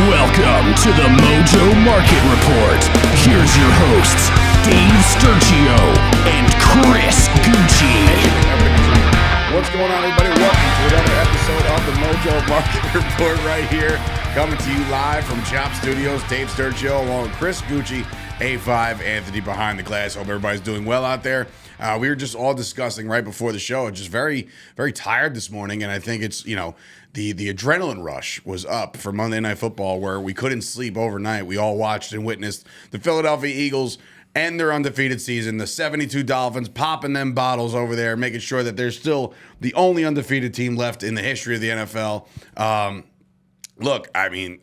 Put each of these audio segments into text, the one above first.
Welcome to the Mojo Market Report. Here's your hosts, Dave Sturcio and Chris Gucci. What's going on, everybody? Welcome to another episode of the Mojo Market Report right here. Coming to you live from Chop Studios. Dave Sturcio along with Chris Gucci, A5, Anthony behind the glass. Hope everybody's doing well out there. We were just all discussing right before the show. Just very, very tired this morning, and I think it's, the adrenaline rush was up for Monday Night Football where we couldn't sleep overnight. We all watched and witnessed the Philadelphia Eagles end their undefeated season, the 72 Dolphins popping them bottles over there, making sure that they're still the only undefeated team left in the history of the NFL. Look, I mean,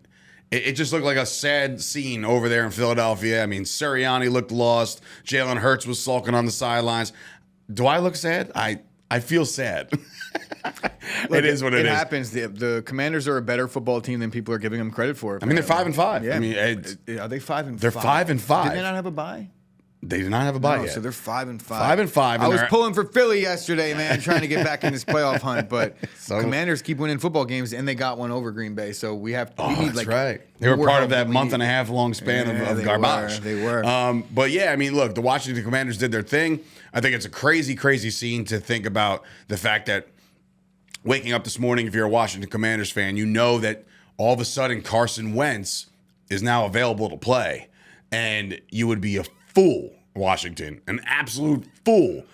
it just looked like a sad scene over there in Philadelphia. I mean, Sirianni looked lost. Jalen Hurts was sulking on the sidelines. Do I look sad? I feel sad. Look, it is what it is. It happens. The Commanders are a better football team than people are giving them credit for. I mean, they're 5-5. Yeah. I mean, are they 5-5? They're 5-5. Did they not have a bye? They do not have a bye yet. So they're 5-5. 5-5. I was pulling for Philly yesterday, man, trying to get back in this playoff hunt. But Commanders keep winning football games, and they got one over Green Bay. So we need that's right. They were part of that month and a half long span of garbage. They were. But yeah, I mean, look, the Washington Commanders did their thing. I think it's a crazy, crazy scene to think about the fact that waking up this morning, if you're a Washington Commanders fan, you know that all of a sudden Carson Wentz is now available to play, and you would be a fool, Washington, an absolute fool,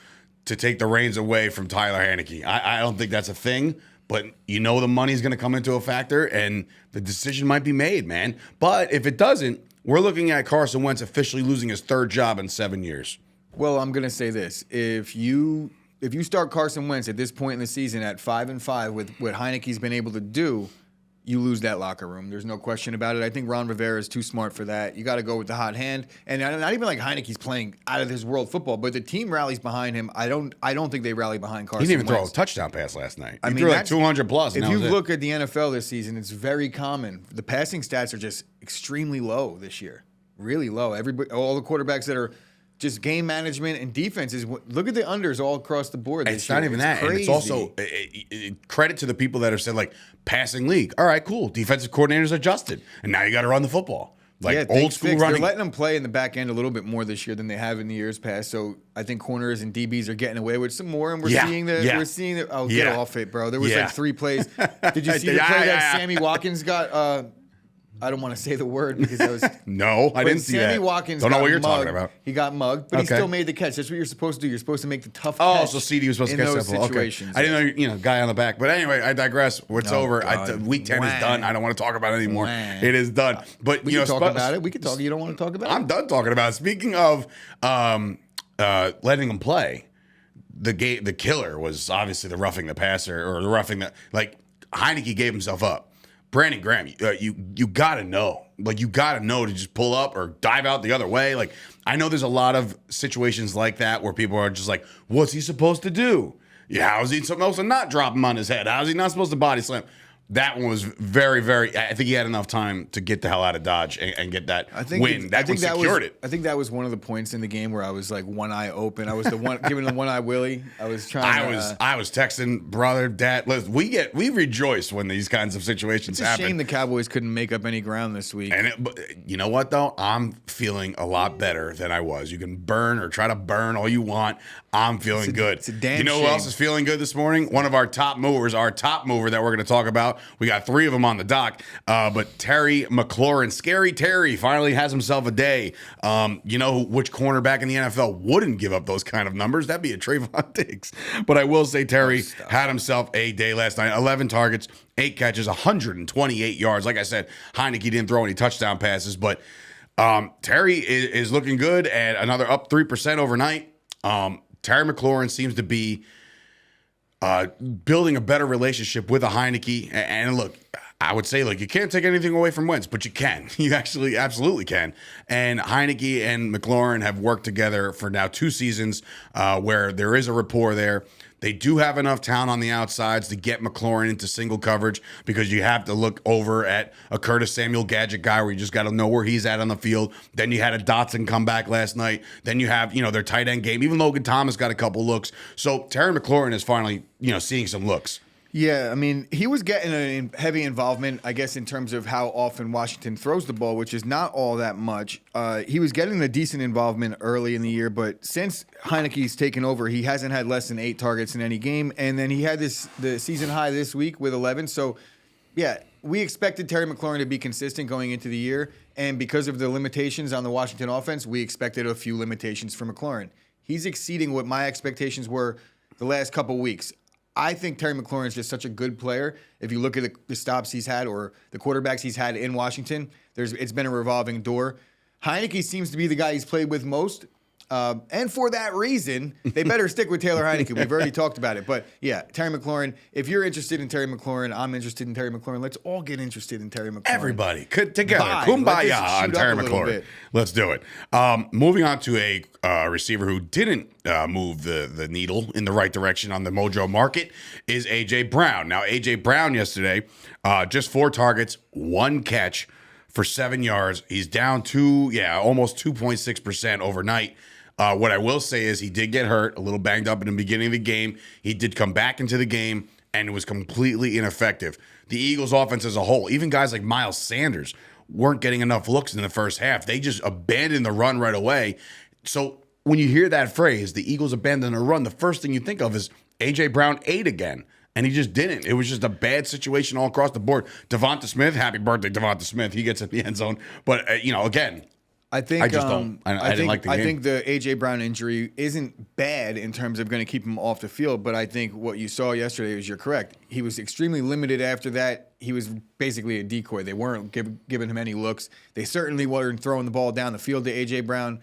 to take the reins away from Tyler Heinicke. I don't think that's a thing, but you know the money's going to come into a factor, and the decision might be made, man. But if it doesn't, we're looking at Carson Wentz officially losing his third job in 7 years. Well, I'm going to say this. If you start Carson Wentz at this point in the season at 5-5 with what Heinicke's been able to do, you lose that locker room. There's no question about it. I think Ron Rivera is too smart for that. You got to go with the hot hand. And not even like Heinicke's playing out of his world football, but the team rallies behind him. I don't think they rally behind Carson Wentz. He didn't even throw a touchdown pass last night. He mean, threw like 200 plus. If you look at the NFL this season, it's very common. The passing stats are just extremely low this year. Really low. All the quarterbacks that are just game management and defenses. Look at the unders all across the board. It's not even that. And it's also credit to the people that have said, like, passing league. All right, cool. Defensive coordinators adjusted. And now you got to run the football. Like old school running. They're letting them play in the back end a little bit more this year than they have in the years past. So I think corners and DBs are getting away with some more. And we're seeing the oh, get off it, bro. There was like 3 plays. Did you see the play that Sammy Watkins got? I don't want to say the word because that was no, I didn't see that. Sammy Watkins don't know what you're mugged. talking about. He got mugged, but he still made the catch. That's what you're supposed to do. You're supposed to make the tough catch. Oh, so CD was supposed to catch those that ball. situations. Okay. I didn't know, guy on the back. But anyway, I digress. It's over. Week 10 is done. I don't want to talk about it anymore. It is done. But we can talk about it. We can talk. You don't want to talk about it? I'm done talking about it. Speaking of letting them play, the killer was obviously the roughing the passer or the roughing the Heinicke gave himself up. Brandon Graham, you gotta know. Like, you gotta know to just pull up or dive out the other way. Like, I know there's a lot of situations like that where people are just like, what's he supposed to do? Yeah, how is he supposed to not drop him on his head? How is he not supposed to body slam? That one was very, very. I think he had enough time to get the hell out of Dodge and get that win. That one secured it. I think that was one of the points in the game where I was like one eye open. I was the one giving the one eye Willie. I was trying. I was texting brother, dad. Listen, we rejoice when these kinds of situations happen. It's a shame the Cowboys couldn't make up any ground this week. But you know what though? I'm feeling a lot better than I was. You can burn or try to burn all you want. I'm feeling good. It's a damn You know who else is feeling good this morning? One of our top movers, our top mover that we're going to talk about. We got 3 of them on the dock, but Terry McLaurin, Scary Terry, finally has himself a day. You know which cornerback in the NFL wouldn't give up those kind of numbers? That'd be a Trayvon Diggs. But I will say Terry had himself a day last night. 11 targets, 8 catches, 128 yards. Like I said, Heinicke didn't throw any touchdown passes, but Terry is looking good and another up 3% overnight. Terry McLaurin seems to be building a better relationship with a Heinicke. And look, I would say, you can't take anything away from Wentz, but you can. You actually absolutely can. And Heinicke and McLaurin have worked together for now 2 seasons where there is a rapport there. They do have enough talent on the outsides to get McLaurin into single coverage because you have to look over at a Curtis Samuel gadget guy where you just got to know where he's at on the field. Then you had a Dotson come back last night. Then you have, their tight end game. Even Logan Thomas got a couple looks. So Terry McLaurin is finally, seeing some looks. Yeah, I mean, he was getting a heavy involvement, I guess, in terms of how often Washington throws the ball, which is not all that much. He was getting the decent involvement early in the year, but since Heineke's taken over, he hasn't had less than 8 targets in any game, and then he had the season high this week with 11. So, yeah, we expected Terry McLaurin to be consistent going into the year, and because of the limitations on the Washington offense, we expected a few limitations for McLaurin. He's exceeding what my expectations were the last couple weeks. I think Terry McLaurin is just such a good player. If you look at the stops he's had or the quarterbacks he's had in Washington, it's been a revolving door. Heineke seems to be the guy he's played with most. And for that reason, they better stick with Taylor Heineke. We've already talked about it. But, yeah, Terry McLaurin, if you're interested in Terry McLaurin, I'm interested in Terry McLaurin. Let's all get interested in Terry McLaurin. Everybody, together. Kumbaya on Terry McLaurin. Let's do it. Moving on to a receiver who didn't move the needle in the right direction on the Mojo market is A.J. Brown. Now, A.J. Brown yesterday, just 4 targets, 1 catch for 7 yards. He's down almost 2.6% overnight. What I will say is he did get hurt, a little banged up in the beginning of the game. He did come back into the game and was completely ineffective. The Eagles' offense as a whole, even guys like Miles Sanders, weren't getting enough looks in the first half. They just abandoned the run right away. So when you hear that phrase, the Eagles abandoned the run, the first thing you think of is A.J. Brown ate again. And he just didn't. It was just a bad situation all across the board. Devonta Smith, happy birthday, Devonta Smith. He gets in the end zone. But, again, I didn't like the game. I think the A.J. Brown injury isn't bad in terms of going to keep him off the field, but I think what you saw yesterday was you're correct. He was extremely limited after that. He was basically a decoy. They weren't giving him any looks. They certainly weren't throwing the ball down the field to A.J. Brown.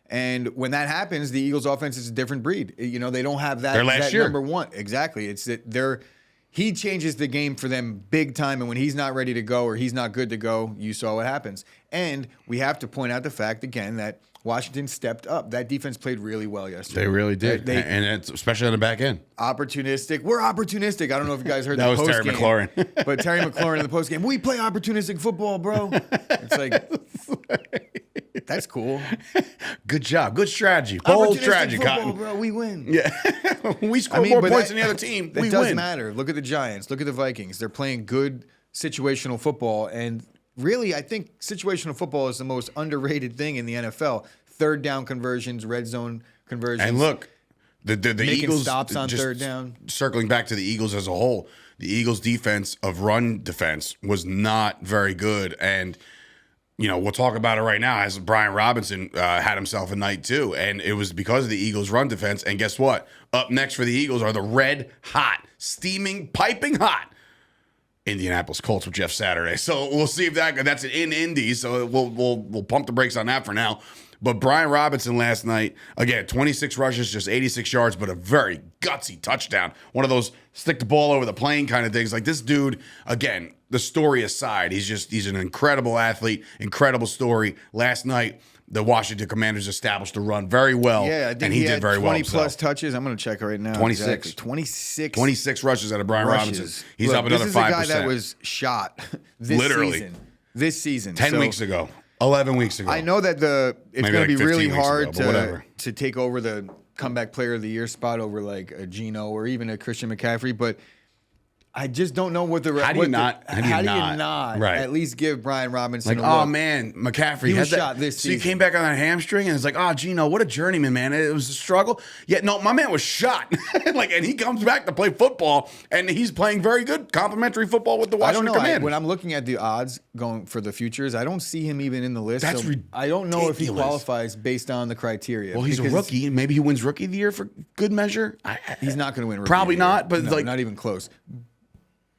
And when that happens, the Eagles' offense is a different breed. They don't have that number one. Exactly. It's that he changes the game for them big time, and when he's not ready to go or he's not good to go, you saw what happens. And we have to point out the fact, again, that Washington stepped up. That defense played really well yesterday. They really did, and it's, especially on the back end. Opportunistic. We're opportunistic. I don't know if you guys heard that the was post Terry McLaurin. But Terry McLaurin in the post game, we play opportunistic football, bro. It's like, that's cool. Good job. Good strategy. Bold strategy, football, Cotton. Bro, we win. Yeah. We score more points than the other team. That we does win. matter. Look at the Giants. Look at the Vikings. They're playing good situational football. And really, I think situational football is the most underrated thing in the NFL. Third down conversions, red zone conversions. And look, the making Eagles stops on third down. Circling back to the Eagles as a whole, the Eagles' defense of run defense was not very good. And we'll talk about it right now as Brian Robinson had himself a night too. And it was because of the Eagles' run defense. And guess what? Up next for the Eagles are the red hot, steaming, piping hot Indianapolis Colts with Jeff Saturday. So we'll see if that's in Indy. So we'll pump the brakes on that for now. But Brian Robinson last night, again, 26 rushes, just 86 yards, but a very gutsy touchdown. One of those stick the ball over the plane kind of things. Like this dude, again, the story aside, he's an incredible athlete, incredible story. Last night, the Washington Commanders established the run very well. Yeah, I think and he did very well. 20 plus touches. I'm going to check right now. 26. Exactly. 26 rushes out of Brian Robinson. He's up another 5%. This is a guy that was shot this season. 10 weeks ago. 11 weeks ago. I know that it's going to be really hard to take over the comeback player of the year spot over like a Geno or even a Christian McCaffrey, but I just don't know what the how do you not right. At least give Brian Robinson like, a look. Oh man, McCaffrey he was shot this season. So he came back on that hamstring and it's like, oh Geno, what a journeyman, man. It was a struggle. Yeah, no, my man was shot. And he comes back to play football and he's playing very good complimentary football with the Washington Commanders. When I'm looking at the odds going for the futures, I don't see him even in the list. That's ridiculous. I don't know if he qualifies based on the criteria. Well, he's a rookie. Maybe he wins Rookie of the Year for good measure. He's not going to win Rookie Probably of the Year. not, but no, not even close.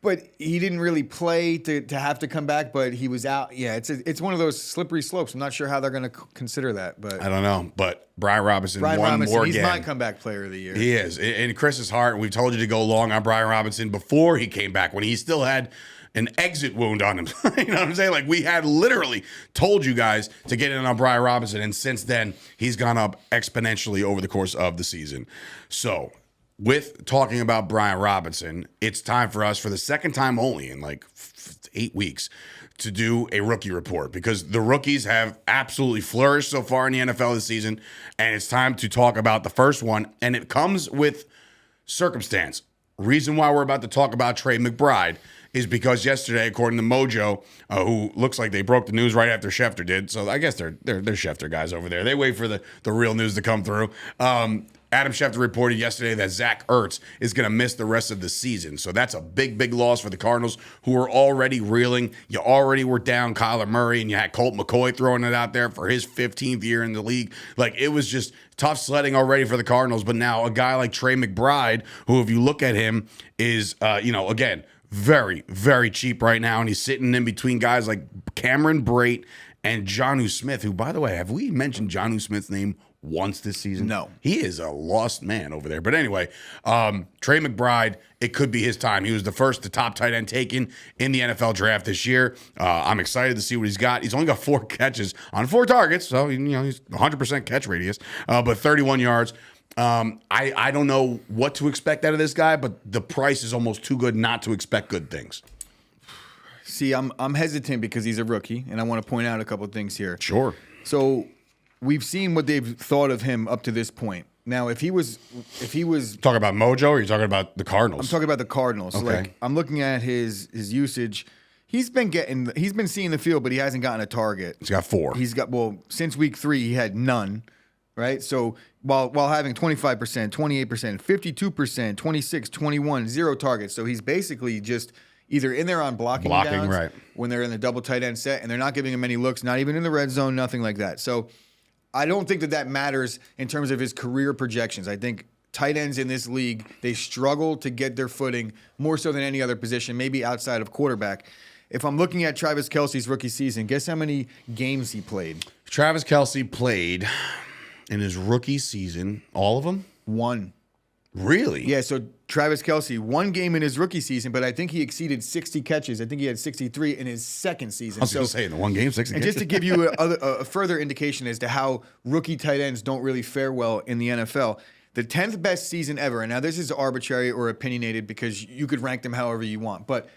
But he didn't really play to have to come back, but he was out. Yeah, it's one of those slippery slopes. I'm not sure how they're going to consider that. But I don't know. But Brian Robinson won more again. He's my comeback player of the year. He is. In Chris's heart, we've told you to go long on Brian Robinson before he came back, when he still had an exit wound on him. You know what I'm saying? Like, we had literally told you guys to get in on Brian Robinson, and since then, he's gone up exponentially over the course of the season. So, with talking about Brian Robinson, it's time for us, for the second time only in like 8 weeks, to do a rookie report, because the rookies have absolutely flourished so far in the NFL this season, and it's time to talk about the first one, and it comes with circumstance. reason why we're about to talk about Trey McBride is because yesterday, according to Mojo, who looks like they broke the news right after Schefter did, so I guess they're Schefter guys over there. They wait for the real news to come through. Adam Schefter reported yesterday that Zach Ertz is going to miss the rest of the season. So that's a big, big loss for the Cardinals, who are already reeling. You already were down Kyler Murray, and you had Colt McCoy throwing it out there for his 15th year in the league. Like, it was just tough sledding already for the Cardinals. But now a guy like Trey McBride, who, if you look at him, is, again, very, very cheap right now. And he's sitting in between guys like Cameron Brate and Jonnu Smith, who, by the way, have we mentioned Jonnu Smith's name once this season? No. He is a lost man over there. But anyway, Trey McBride, it could be his time. He was the first to top tight end taken in the NFL draft this year. I'm excited to see what he's got. He's only got 4 catches on 4 targets, so he's 100% catch radius, but 31 yards. I don't know what to expect out of this guy, but the price is almost too good not to expect good things. See, I'm hesitant because he's a rookie, and I want to point out a couple of things here. Sure. So we've seen what they've thought of him up to this point. Now, if he was Talking about Mojo, or are you talking about the Cardinals? I'm talking about the Cardinals. Okay. Like, I'm looking at his usage. He's been seeing the field, but he hasn't gotten a target. He's got 4. Since week 3, he had none. Right? So while having 25%, 28%, 52%, 26, 21, 0 targets. So he's basically just either in there on blocking downs, right, when they're in the double tight end set, and they're not giving him any looks, not even in the red zone, nothing like that. So I don't think that matters in terms of his career projections. I think tight ends in this league, they struggle to get their footing more so than any other position, maybe outside of quarterback. If I'm looking at Travis Kelce's rookie season, guess how many games he played? Travis Kelce played in his rookie season, all of them? 1. Really? Yeah, so Travis Kelce, 1 game in his rookie season, but I think he exceeded 60 catches. I think he had 63 in his second season. I was going to say, in the 1 game, 60 and catches. just to give you a further indication as to how rookie tight ends don't really fare well in the NFL, the 10th best season ever, and now this is arbitrary or opinionated because you could rank them however you want, but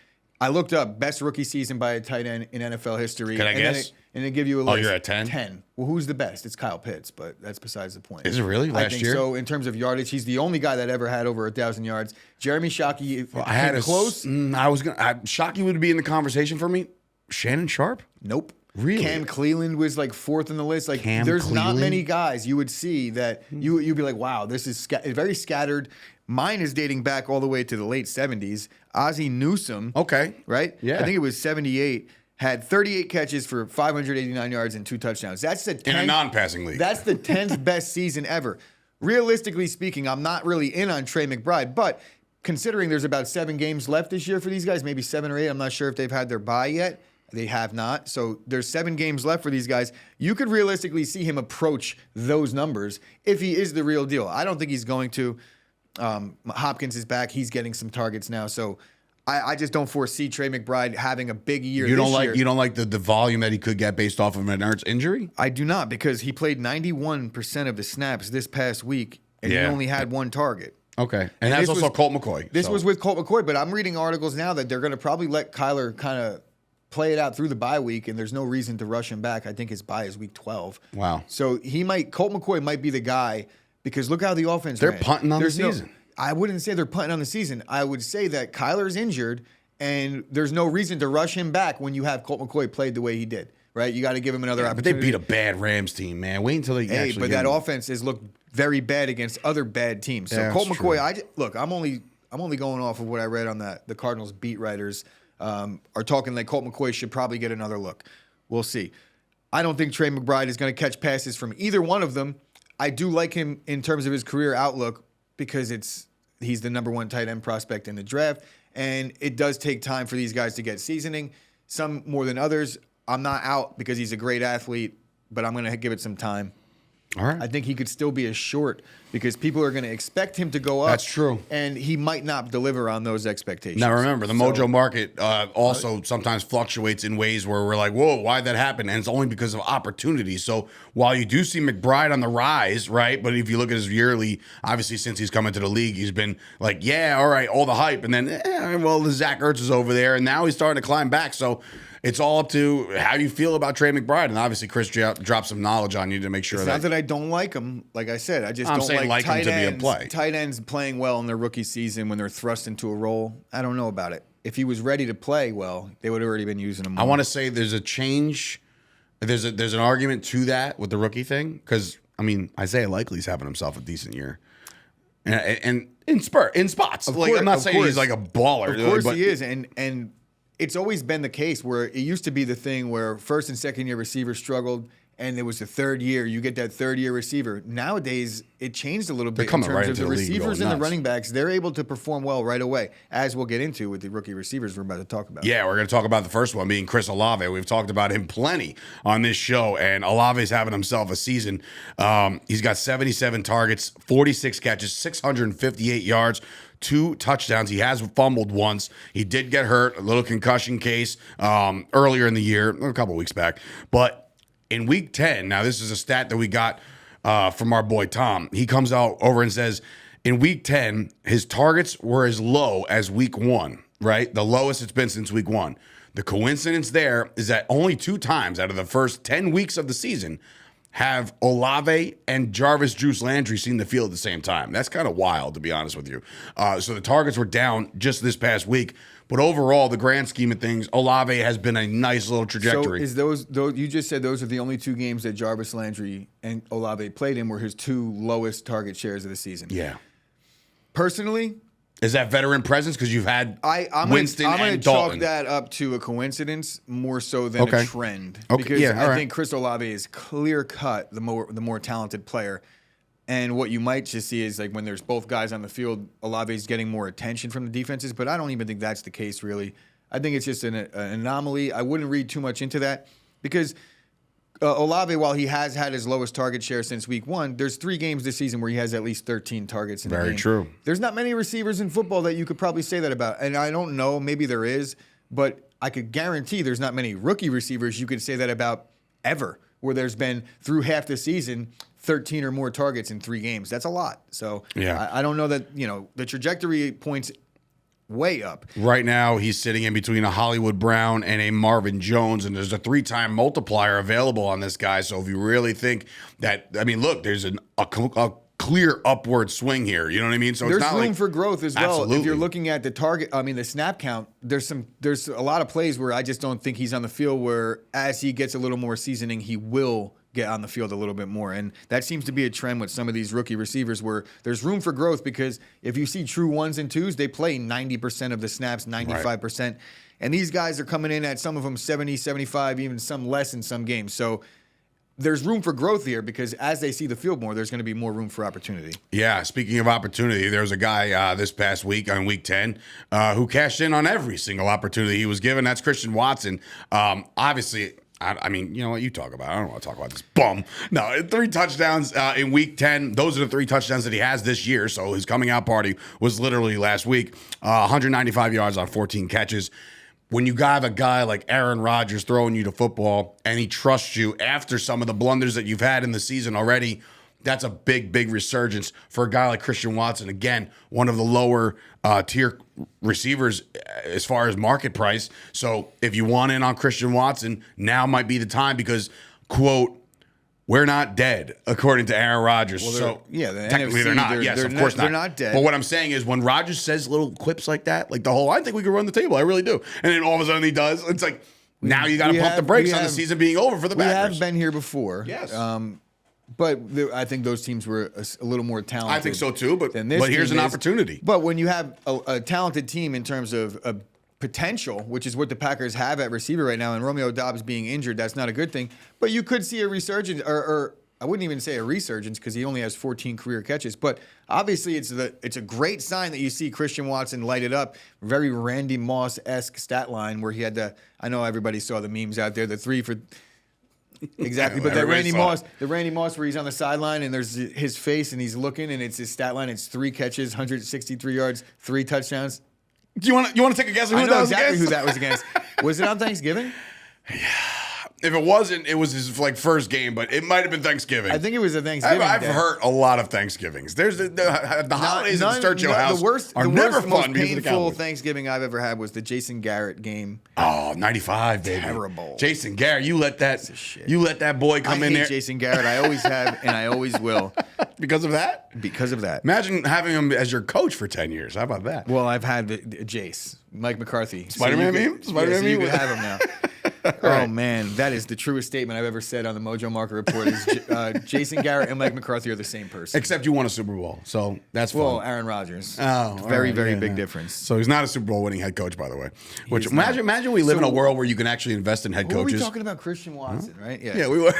I looked up best rookie season by a tight end in NFL history. Can I guess? And they give you a list. Oh, you're at 10? 10. Well, who's the best? It's Kyle Pitts, but that's besides the point. Is it really? I Last think year? so. In terms of yardage, he's the only guy that ever had over 1,000 yards. Jeremy Shockey, I had close. Shockey would be in the conversation for me. Shannon Sharp? Nope. Really? Cam Cleveland was like 4th in the list. Like, Cam there's Cleveland? not many guys you would see that you'd be like, wow, this is very scattered. Mine is dating back all the way to the late 70s. Ozzie Newsome. Okay. Right? Yeah. I think it was 78. Had 38 catches for 589 yards and 2 touchdowns. That's the 10th, In a non-passing league. That's the 10th best season ever. Realistically speaking, I'm not really in on Trey McBride, but considering there's about 7 games left this year for these guys, maybe 7 or 8, I'm not sure if they've had their bye yet. They have not. So there's 7 games left for these guys. You could realistically see him approach those numbers if he is the real deal. I don't think he's going to. Hopkins is back. He's getting some targets now. So I just don't foresee Trey McBride having a big year You this year. don't like the volume that he could get based off of an Ertz injury? I do not, because he played 91% of the snaps this past week, and he only had 1 target. Okay. And that's also Colt McCoy. This was with Colt McCoy, but I'm reading articles now that they're going to probably let Kyler kind of play it out through the bye week, and there's no reason to rush him back. I think his bye is week 12. Wow. So Colt McCoy might be the guy, because look how the offense They're ran. punting on the season. I wouldn't say they're punting on the season. I would say that Kyler's injured, and there's no reason to rush him back when you have Colt McCoy played the way he did, right? You got to give him another But they opportunity. beat a bad Rams team, man. Wait until they actually But get that him. offense has looked very bad against other bad teams. So Yeah, Colt that's McCoy, true. look, I'm only going off of what I read on the Cardinals beat writers are talking like Colt McCoy should probably get another look. We'll see. I don't think Trey McBride is going to catch passes from either one of them. I do like him in terms of his career outlook because he's the number 1 tight end prospect in the draft, and it does take time for these guys to get seasoning, some more than others. I'm not out because he's a great athlete, but I'm going to give it some time. All right. I think he could still be a short because people are going to expect him to go up. That's true. And he might not deliver on those expectations. Now, remember, the Mojo market also sometimes fluctuates in ways where we're like, whoa, why'd that happen? And it's only because of opportunity. So while you do see McBride on the rise, right? But if you look at his yearly, obviously, since he's come into the league, he's been like, yeah, all right, all the hype. And then, well, the Zach Ertz is over there. And now he's starting to climb back. So it's all up to how you feel about Trey McBride. And obviously, Chris dropped some knowledge on you to make sure it's not that I don't like him. Like I said, I just I'm don't saying like him tight to be ends. in play. Tight ends playing well in their rookie season when they're thrust into a role. I don't know about it. If he was ready to play well, they would have already been using him more. I want to say there's a change. There's an argument to that with the rookie thing because, I mean, Isaiah Likely's having himself a decent year. And in spots. I'm not saying he's like a baller. Of course but he is. And it's always been the case where it used to be the thing where first and second year receivers struggled, and it was the third year. You get that third year receiver. Nowadays, it changed a little bit in terms of the receivers and the running backs. They're able to perform well right away, as we'll get into with the rookie receivers we're about to talk about. Yeah, we're going to talk about the first one being Chris Olave. We've talked about him plenty on this show, and Olave's having himself a season. He's got 77 targets, 46 catches, 658 yards, 2 touchdowns. He has fumbled once. He did get hurt, a little concussion case earlier in the year, a couple weeks back. But in week 10, now this is a stat that we got from our boy Tom. He comes out over and says, in week 10, his targets were as low as week 1, right? The lowest it's been since week 1. The coincidence there is that only 2 times out of the first 10 weeks of the season have Olave and Jarvis Juice Landry seen the field at the same time. That's kind of wild, to be honest with you. So the targets were down just this past week. But overall, the grand scheme of things, Olave has been a nice little trajectory. So is those you just said those are the only 2 games that Jarvis Landry and Olave played in were his 2 lowest target shares of the season. Yeah. Personally, is that veteran presence? Because you've had I'm Winston I'm and chalk Dalton. that up to a coincidence more so than a trend. Okay. Because Yeah, I think Chris Olave is clear cut the more talented player. And what you might just see is like when there's both guys on the field, Olave's getting more attention from the defenses, but I don't even think that's the case really. I think it's just an anomaly. I wouldn't read too much into that because Olave, while he has had his lowest target share since week 1, there's 3 games this season where he has at least 13 targets in a game. Very true. There's not many receivers in football that you could probably say that about. And I don't know, maybe there is, but I could guarantee there's not many rookie receivers you could say that about ever, where there's been through half the season 13 or more targets in 3 games. That's a lot. So yeah. I don't know that, the trajectory points way up. Right now, he's sitting in between a Hollywood Brown and a Marvin Jones, and there's a 3-time multiplier available on this guy. So if you really think that, I mean, look, there's a clear upward swing here. You know what I mean? So there's it's not room for growth as well. Absolutely. If you're looking at the snap count, there's a lot of plays where I just don't think he's on the field where as he gets a little more seasoning, he will get on the field a little bit more. And that seems to be a trend with some of these rookie receivers where there's room for growth because if you see true 1s and 2s, they play 90% of the snaps, 95%. Right. And these guys are coming in at some of them 70, 75, even some less in some games. So there's room for growth here because as they see the field more, there's going to be more room for opportunity. Yeah, speaking of opportunity, there was a guy this past week on week 10 who cashed in on every single opportunity he was given. That's Christian Watson. Obviously, I mean, you know what you talk about. I don't want to talk about this bum. No, 3 touchdowns in week 10. Those are the 3 touchdowns that he has this year. So his coming out party was literally last week. 195 yards on 14 catches. When you have a guy like Aaron Rodgers throwing you the football and he trusts you after some of the blunders that you've had in the season already, that's a big, big resurgence for a guy like Christian Watson. Again, one of the lower tier receivers as far as market price. So if you want in on Christian Watson, now might be the time because, quote, we're not dead, according to Aaron Rodgers. Well, so technically NFC, they're not. Yes, of course not. They're not dead. But what I'm saying is when Rodgers says little quips like that, like the whole, I think we could run the table. I really do. And then all of a sudden he does. It's like, now you got to pump the brakes on the season being over for the Packers. We have been here before. Yes. But I think those teams were a little more talented. I think so too, but here's an opportunity. But when you have a talented team in terms of potential, which is what the Packers have at receiver right now, and Romeo Doubs being injured, that's not a good thing. But you could see a resurgence, or I wouldn't even say a resurgence because he only has 14 career catches. But obviously, it's a great sign that you see Christian Watson light it up. Very Randy Moss-esque stat line where he had I know everybody saw the memes out there, the 3 for. Exactly, but that Randy Moss where he's on the sideline and there's his face and he's looking and it's his stat line. It's 3 catches, 163 yards, 3 touchdowns. Do you want to take a guess on who that was exactly against? who that was against. Was it on Thanksgiving? If it wasn't, it was his like first game, but it might have been Thanksgiving. I think it was a Thanksgiving. I've day. heard a lot of Thanksgivings. There's the holidays at the Sturchill house The worst, are the never worst, fun most because of the painful Cowboys. Thanksgiving I've ever had was the Jason Garrett game. Oh, 95, baby. Terrible. Jason Garrett, you let that boy come I in hate there Jason Garrett. I always have, and I always will. because of that. Because of that. Imagine having him as your coach for 10 years. How about that? Well, I've had Jace, Mike McCarthy. Spider-Man meme? Spider-Man you meme? can have him now. Oh, man. That is the truest statement I've ever said on the Mojo Market Report is Jason Garrett and Mike McCarthy are the same person. Except you won a Super Bowl, so that's fun. Well, Aaron Rodgers. Oh, very big difference. So he's not a Super Bowl winning head coach, by the way. Which imagine we live in a world where you can actually invest in head What were coaches. we talking about? Christian Watson, right? Yeah, we were.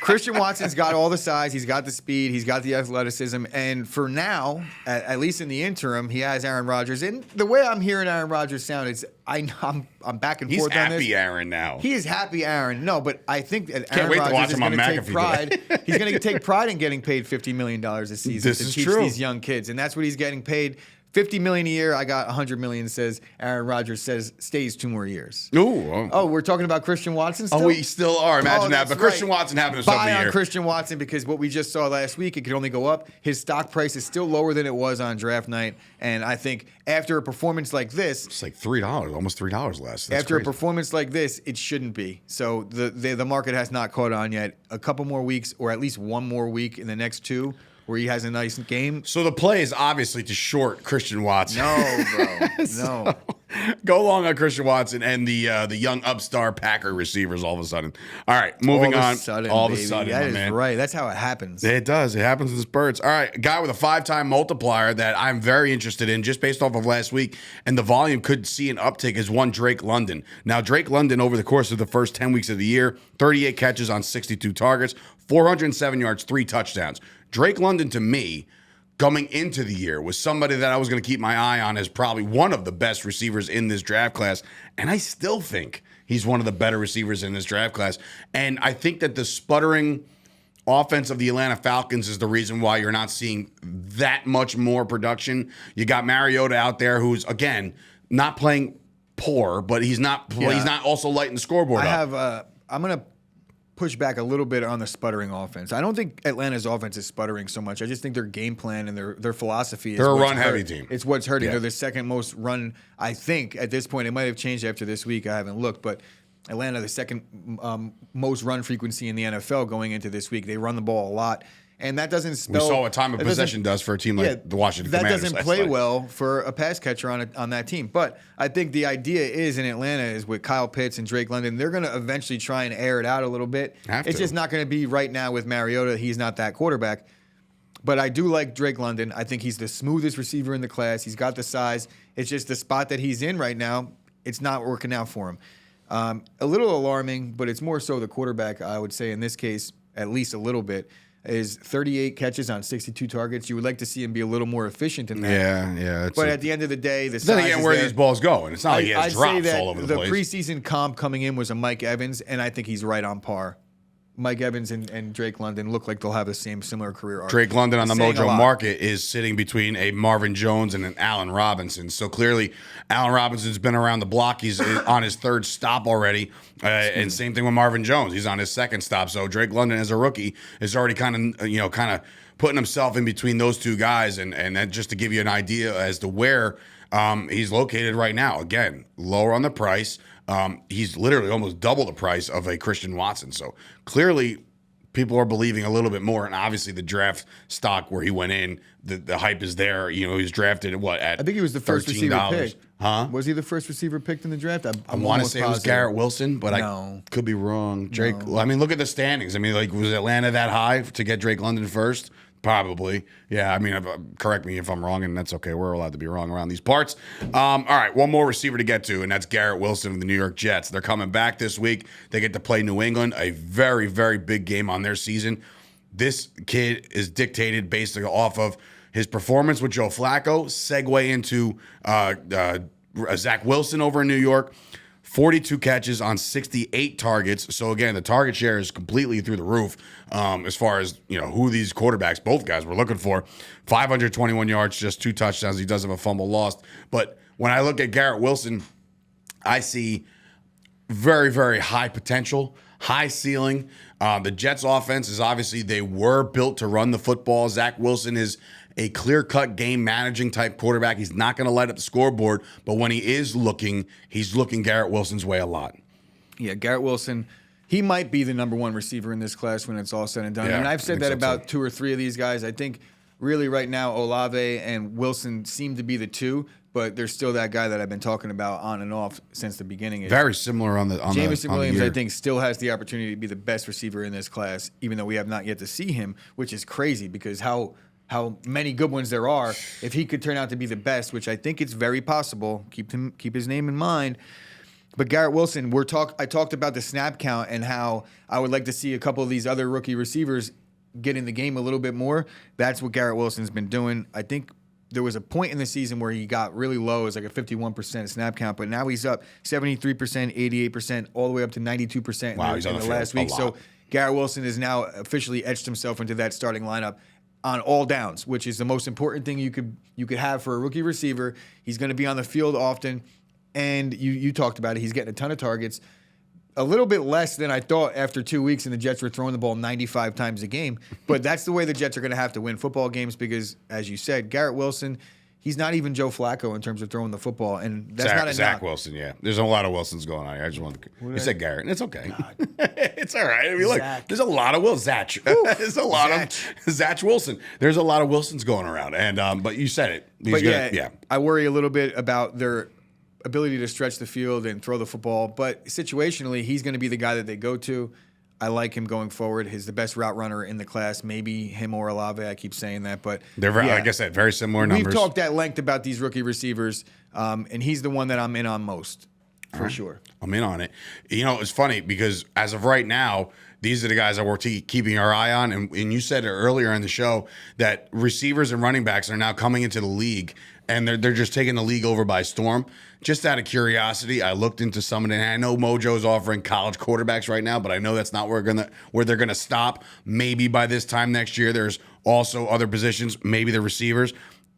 Christian Watson's got all the size, he's got the speed, he's got the athleticism, and for now, at least in the interim, he has Aaron Rodgers. And the way I'm hearing Aaron Rodgers sound, I'm back and He's forth on this. happy Aaron now. He is happy Aaron. No, but I think that Can't Aaron wait to watch Rodgers is him on going to take McAfee pride. He's going to take pride in getting paid $50 million this season This to is teach true. these young kids, and that's what he's getting paid. $50 million a year. I got $100 million. Says Aaron Rodgers stays 2 more years. Ooh. Oh, we're talking about Christian Watson still? Oh, we still are. Imagine that. that's But Christian right. Watson happened to start Buy the on year. Christian Watson because what we just saw last week, it could only go up. His stock price is still lower than it was on draft night. And I think after a performance like this, It's like $3, almost $3 less. That's after a crazy. performance like this, it shouldn't be. So the market has not caught on yet. A couple more weeks, or at least one more week in the next 2, where he has a nice game. So the play is obviously to short Christian Watson. No, bro. No. Go long on Christian Watson and the young upstart Packer receivers all of a sudden. All right, moving on. All of a sudden, that my is man. right. That's how it happens. It does. It happens in spurts. All right, a guy with a 5-time multiplier that I'm very interested in just based off of last week, and the volume could see an uptick is one Drake London. Now, Drake London over the course of the first 10 weeks of the year, 38 catches on 62 targets, 407 yards, 3 touchdowns. Drake London, to me, coming into the year, was somebody that I was going to keep my eye on as probably one of the best receivers in this draft class. And I still think he's one of the better receivers in this draft class. And I think that the sputtering offense of the Atlanta Falcons is the reason why you're not seeing that much more production. You got Mariota out there who's, again, not playing poor, but he's not also lighting the scoreboard up. I'm going to push back a little bit on the sputtering offense. I don't think Atlanta's offense is sputtering so much. I just think their game plan and their philosophy is They're a what's run-heavy team. It's what's hurting. Yeah. They're the second most run, I think, at this point. It might have changed after this week. I haven't looked, but Atlanta, the second most run frequency in the NFL going into this week. They run the ball a lot. And that doesn't spell. We saw what time of possession does for a team like the Washington Commanders. That doesn't last play night. well for a pass catcher on that team. But I think the idea is in Atlanta is with Kyle Pitts and Drake London, they're going to eventually try and air it out a little bit. It's just not going to be right now with Mariota. He's not that quarterback. But I do like Drake London. I think he's the smoothest receiver in the class. He's got the size. It's just the spot that he's in right now, it's not working out for him. A little alarming, but it's more so the quarterback, I would say, in this case, at least a little bit, is 38 catches on 62 targets. You would like to see him be a little more efficient than that. Yeah. But at the end of the day, the then size again, is where there. these balls going? It's not like he has I'd say drops that all over the the place. preseason comp coming in was a Mike Evans, and I think he's right on par. Mike Evans and Drake London look like they'll have the similar career arc. Drake London on the Saying a Mojo lot. market is sitting between a Marvin Jones and an Allen Robinson. So clearly, Allen Robinson's been around the block. He's on his 3rd stop already. And same thing with Marvin Jones. He's on his 2nd stop. So Drake London, as a rookie, is already kind of putting himself in between those two guys. And that just to give you an idea as to where he's located right now. Again, lower on the price. He's literally almost double the price of a Christian Watson. So clearly, people are believing a little bit more. And obviously, the draft stock where he went in, the hype is there. You know, he was drafted at I think he was the first receiver $13. picked. Huh? Was he the first receiver picked in the draft? I want to say it was Garrett Wilson, but No. I could be wrong. Drake. I mean, look at the standings. I mean, like, was Atlanta that high to get Drake London first? Probably. Yeah, I mean, correct me if I'm wrong, and that's okay. We're allowed to be wrong around these parts. All right, one more receiver to get to, and that's Garrett Wilson of the New York Jets. They're coming back this week. They get to play New England, a very, very big game on their season. This kid is dictated based off of his performance with Joe Flacco, segue into Zach Wilson over in New York. 42 catches on 68 targets. So again, the target share is completely through the roof as far as who these quarterbacks, both guys, were looking for. 521 yards, just 2 touchdowns. He does have a fumble lost. But when I look at Garrett Wilson, I see very, very high potential, high ceiling. The Jets offense is obviously, they were built to run the football. Zach Wilson is a clear-cut game managing type quarterback. He's not going to light up the scoreboard, but when he is looking, he's looking Garrett Wilson's way a lot. Yeah, Garrett Wilson, he might be the number one receiver in this class when it's all said and done. Yeah, and I've said that so about too. 2 or 3 of these guys. I think really right now Olave and Wilson seem to be the two, but there's still that guy that I've been talking about on and off since the beginning. Very similar on the Jamison Williams, year. I think, still has the opportunity to be the best receiver in this class, even though we have not yet to see him, which is crazy because how many good ones there are. If he could turn out to be the best, which I think it's very possible, keep his name in mind. But Garrett Wilson, I talked about the snap count and how I would like to see a couple of these other rookie receivers get in the game a little bit more. That's what Garrett Wilson's been doing. I think there was a point in the season where he got really low. It was like a 51% snap count, but now he's up 73%, 88%, all the way up to 92% Wow, he's in on the the last field week. a So lot. Garrett Wilson has now officially etched himself into that starting lineup on all downs, which is the most important thing you could have for a rookie receiver. He's going to be on the field often, and you talked about it. He's getting a ton of targets. A little bit less than I thought after 2 weeks, and the Jets were throwing the ball 95 times a game. But that's the way the Jets are going to have to win football games because, as you said, Garrett Wilson, he's not even Joe Flacco in terms of throwing the football, and that's not a Zach knock. Wilson, yeah. There's a lot of Wilsons going on here. I just wanted to. You said Garrett, and it's okay. It's all right. I mean, look, Zach. there's a lot of Zach. There's a lot Zach. of Zach Wilson. There's a lot of Wilsons going around, and but you said it. He's But yeah, I worry a little bit about their ability to stretch the field and throw the football. But situationally, he's going to be the guy that they go to. I like him going forward. He's the best route runner in the class. Maybe him or Olave. I keep saying that, but they're very, like I said, very similar numbers. We've talked at length about these rookie receivers, and he's the one that I'm in on most, for sure. I'm in on it. You know, it's funny because as of right now, these are the guys that we're keeping our eye on. And you said it earlier in the show that receivers and running backs are now coming into the league, and they're just taking the league over by storm. Just out of curiosity, I looked into some of it. And I know Mojo is offering college quarterbacks right now, but I know that's not where they're gonna stop. Maybe by this time next year, there's also other positions, maybe the receivers.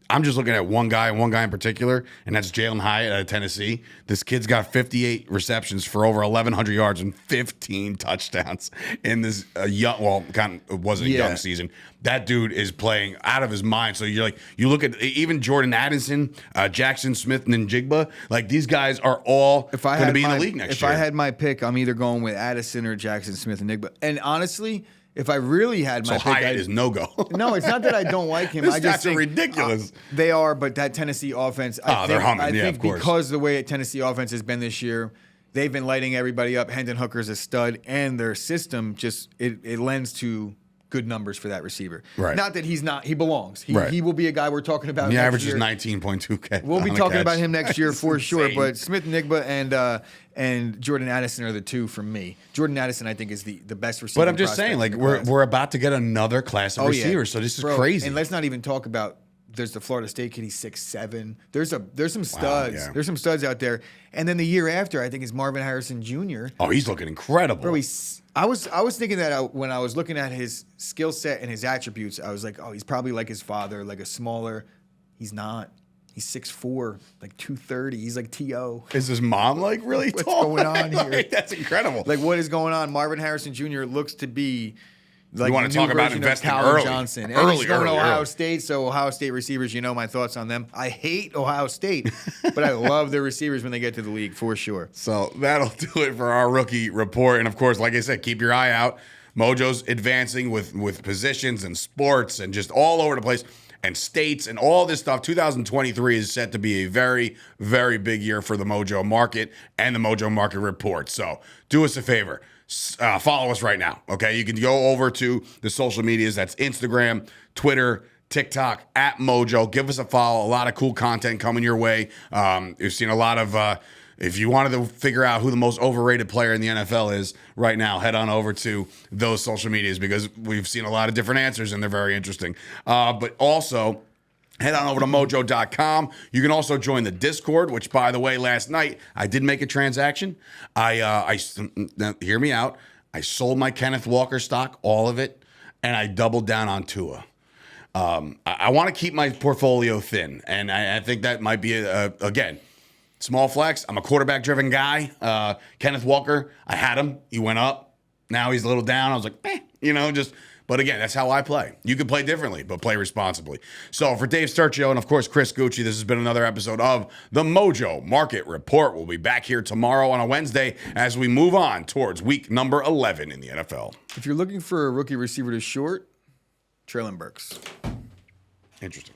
I'm just looking at one guy in particular, and that's Jalen Hyatt out of Tennessee. This kid's got 58 receptions for over 1,100 yards and 15 touchdowns in this it wasn't a young season. That dude is playing out of his mind. So you look at even Jordan Addison, Jackson Smith, and Njigba. Like these guys are all going to be in the league next year. If I had my pick, I'm either going with Addison or Jackson Smith and Njigba. And honestly, if I really had my pick, Hyatt is no go. No, it's not that I don't like him. His I just stats are think ridiculous. They are, but that Tennessee offense, they're humming. I Yeah, think of course. because the way Tennessee offense has been this year, they've been lighting everybody up. Hendon Hooker's a stud, and their system just it lends to good numbers for that receiver. Right. Not that he's not. He belongs. He, Right. he will be a guy we're talking about. The next average year. is 19.2K. We'll be talking about him next year for sure. insane. But Smith Nigba and Jordan Addison are the two from me. Jordan Addison, I think, is the best receiver. But I'm just saying, like we're about to get another class of receivers, so this is crazy. And let's not even talk about. There's the Florida State kid. He's 6'7". There's some studs. yeah. There's some studs out there. And then the year after, I think is Marvin Harrison Jr. Oh, he's looking incredible. Bro, I was thinking that when I was looking at his skill set and his attributes, I was like, oh, he's probably like his father, like a smaller. He's not. He's 6'4", like 230. He's like T.O. Is his mom like really What's tall? going on here? Like, that's incredible. Like, what is going on? Marvin Harrison Jr. looks to be like You wanna the new talk about version of investing Calvin early. Johnson. And Early, he's going to early, Ohio early. State, so Ohio State receivers, you know my thoughts on them. I hate Ohio State, but I love their receivers when they get to the league, for sure. So that'll do it for our rookie report. And of course, like I said, keep your eye out. Mojo's advancing with positions and sports and just all over the place and states and all this stuff. 2023 is set to be a very, very big year for the Mojo market and the Mojo market report. So do us a favor. Follow us right now, okay? You can go over to the social medias. That's Instagram, Twitter, TikTok, at Mojo. Give us a follow. A lot of cool content coming your way. You've seen a lot of... if you wanted to figure out who the most overrated player in the NFL is right now, head on over to those social medias because we've seen a lot of different answers and they're very interesting. But also... head on over to mojo.com. You can also join the Discord, which, by the way, last night I did make a transaction. Now, hear me out. I sold my Kenneth Walker stock, all of it, and I doubled down on Tua. I want to keep my portfolio thin, and I think that might be, again, small flex. I'm a quarterback-driven guy. Kenneth Walker, I had him. He went up. Now he's a little down. I was like, but again, that's how I play. You can play differently, but play responsibly. So for Dave Sturchio and, of course, Chris Gucci, this has been another episode of the Mojo Market Report. We'll be back here tomorrow on a Wednesday as we move on towards week number 11 in the NFL. If you're looking for a rookie receiver to short, Traylon Burks. Interesting.